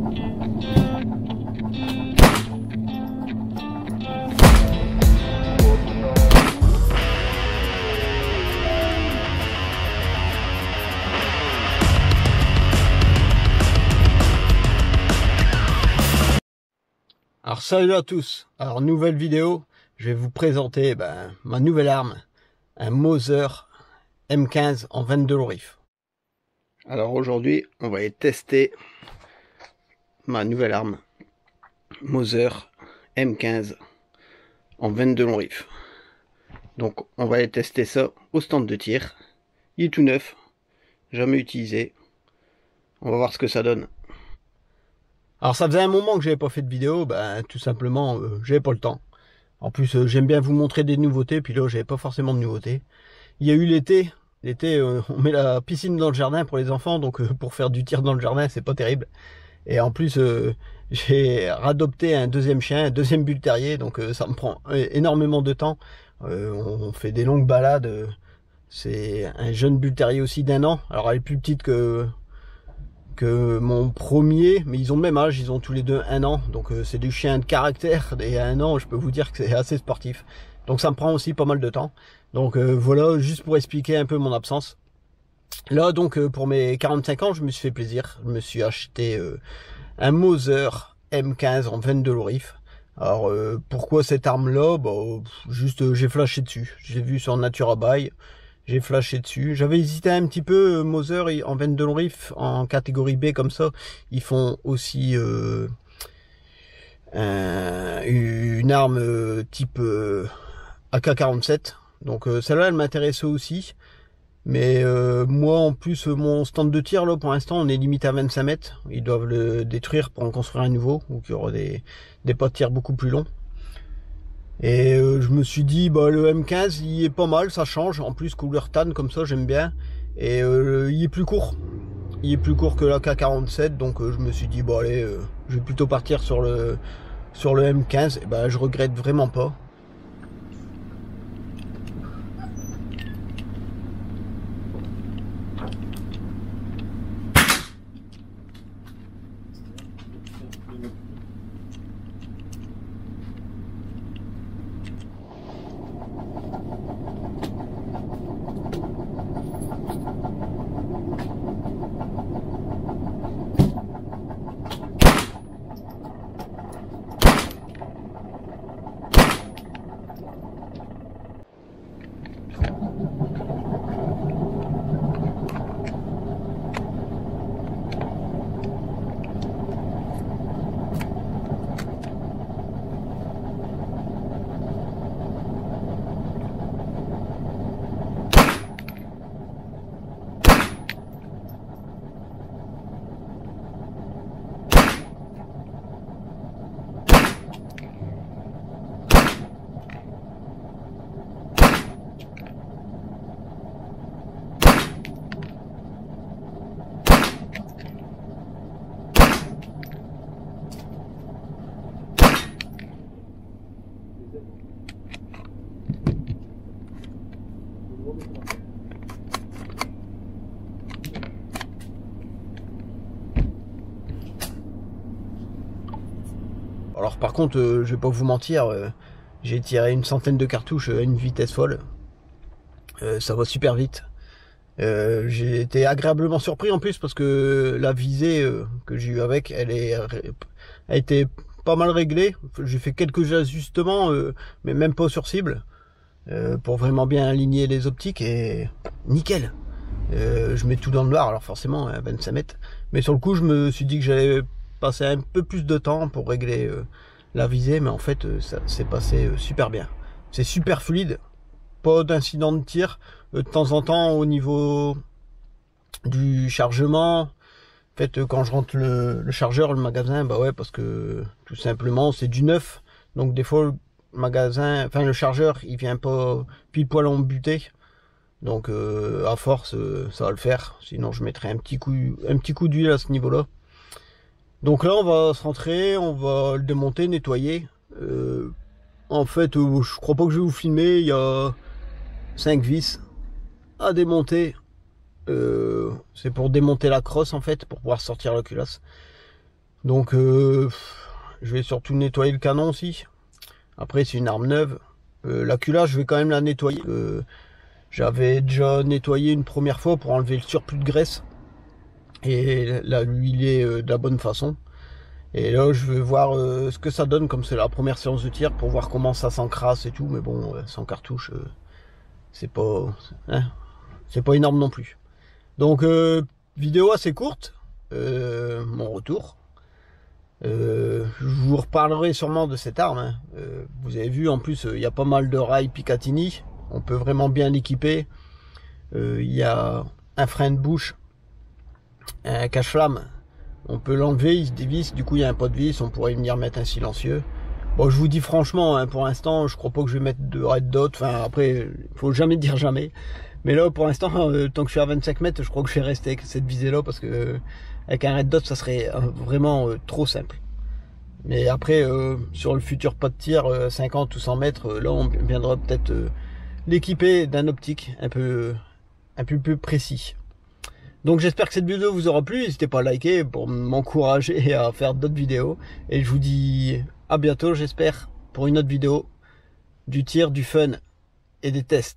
Alors salut à tous, alors nouvelle vidéo, je vais vous présenter ma nouvelle arme, un Mauser M15 en 22 Lorif. Alors aujourd'hui on va aller tester ma nouvelle arme, Mauser M15 en 22 Lorif. Donc on va aller tester ça au stand de tir, il est tout neuf, jamais utilisé, on va voir ce que ça donne. Alors ça faisait un moment que j'avais pas fait de vidéo, tout simplement j'avais pas le temps. En plus j'aime bien vous montrer des nouveautés, puis là j'avais pas forcément de nouveautés. Il y a eu l'été, on met la piscine dans le jardin pour les enfants, donc pour faire du tir dans le jardin c'est pas terrible. Et en plus j'ai radopté un deuxième chien, un deuxième bull terrier, donc ça me prend énormément de temps. On fait des longues balades, c'est un jeune bull terrier aussi d'1 an, alors elle est plus petite que mon premier, mais ils ont le même âge, ils ont tous les deux 1 an, donc c'est des chiens de caractère, et à 1 an je peux vous dire que c'est assez sportif, donc ça me prend aussi pas mal de temps. Donc voilà, juste pour expliquer un peu mon absence. Là donc pour mes 45 ans je me suis fait plaisir, je me suis acheté un Mauser M15 en 22 Lorif. Alors pourquoi cette arme là, juste j'ai flashé dessus, j'ai vu sur Natura Buy, j'ai flashé dessus. J'avais hésité un petit peu, Mauser en 22 Lorif, en catégorie B comme ça, ils font aussi une arme type AK-47. Donc celle-là, elle m'intéressait aussi. Mais moi, en plus, mon stand de tir, là, pour l'instant, on est limité à 25 mètres. Ils doivent le détruire pour en construire un nouveau, ou qu'il y aura des pots de tir beaucoup plus longs. Et je me suis dit le M15 il est pas mal, ça change, en plus couleur tan comme ça j'aime bien, et il est plus court que la K47, donc je me suis dit allez, je vais plutôt partir sur le M15, et je regrette vraiment pas. Alors par contre, je vais pas vous mentir, j'ai tiré une centaine de cartouches à une vitesse folle. Ça va super vite. J'ai été agréablement surpris en plus parce que la visée que j'ai eu avec, elle a été pas mal réglée. J'ai fait quelques ajustements, mais même pas sur cible, pour vraiment bien aligner les optiques, et nickel. Je mets tout dans le noir, alors forcément à 25 mètres. Mais sur le coup, je me suis dit que j'allais passer un peu plus de temps pour régler la visée, mais en fait ça s'est passé super bien. C'est super fluide, pas d'incident de tir. De temps en temps au niveau du chargement, en fait quand je rentre le chargeur, le magasin, parce que tout simplement c'est du neuf, donc des fois le magasin, le chargeur il vient pas pile poil en butée, donc à force ça va le faire, sinon je mettrai un petit coup d'huile à ce niveau là. Donc là on va se rentrer, on va le démonter, nettoyer. En fait je crois pas que je vais vous filmer, il y a 5 vis à démonter. C'est pour démonter la crosse en fait, pour pouvoir sortir la culasse. Donc je vais surtout nettoyer le canon aussi. Après c'est une arme neuve. La culasse je vais quand même la nettoyer. J'avais déjà nettoyé une première fois pour enlever le surplus de graisse et la huiler de la bonne façon. Et là je vais voir ce que ça donne, comme c'est la première séance de tir, pour voir comment ça s'encrasse et tout. Mais bon, sans cartouche, c'est pas, hein, c'est pas énorme non plus. Donc vidéo assez courte, mon retour. Je vous reparlerai sûrement de cette arme, hein. Vous avez vu, en plus il y a pas mal de rails Picatinny, on peut vraiment bien l'équiper. Il y a un frein de bouche, un cache-flamme, on peut l'enlever, il se dévisse, du coup il y a un pot de vis, on pourrait venir mettre un silencieux. Bon, je vous dis franchement, hein, pour l'instant je crois pas que je vais mettre de red dot, enfin après il faut jamais dire jamais. Mais là pour l'instant, tant que je suis à 25 mètres, je crois que je vais rester avec cette visée là, parce que avec un red dot ça serait vraiment trop simple. Mais après sur le futur pas de tir 50 ou 100 mètres, là on viendra peut-être l'équiper d'un optique un peu plus précis. Donc j'espère que cette vidéo vous aura plu, n'hésitez pas à liker pour m'encourager à faire d'autres vidéos. Et je vous dis à bientôt, j'espère, pour une autre vidéo, du tir, du fun et des tests.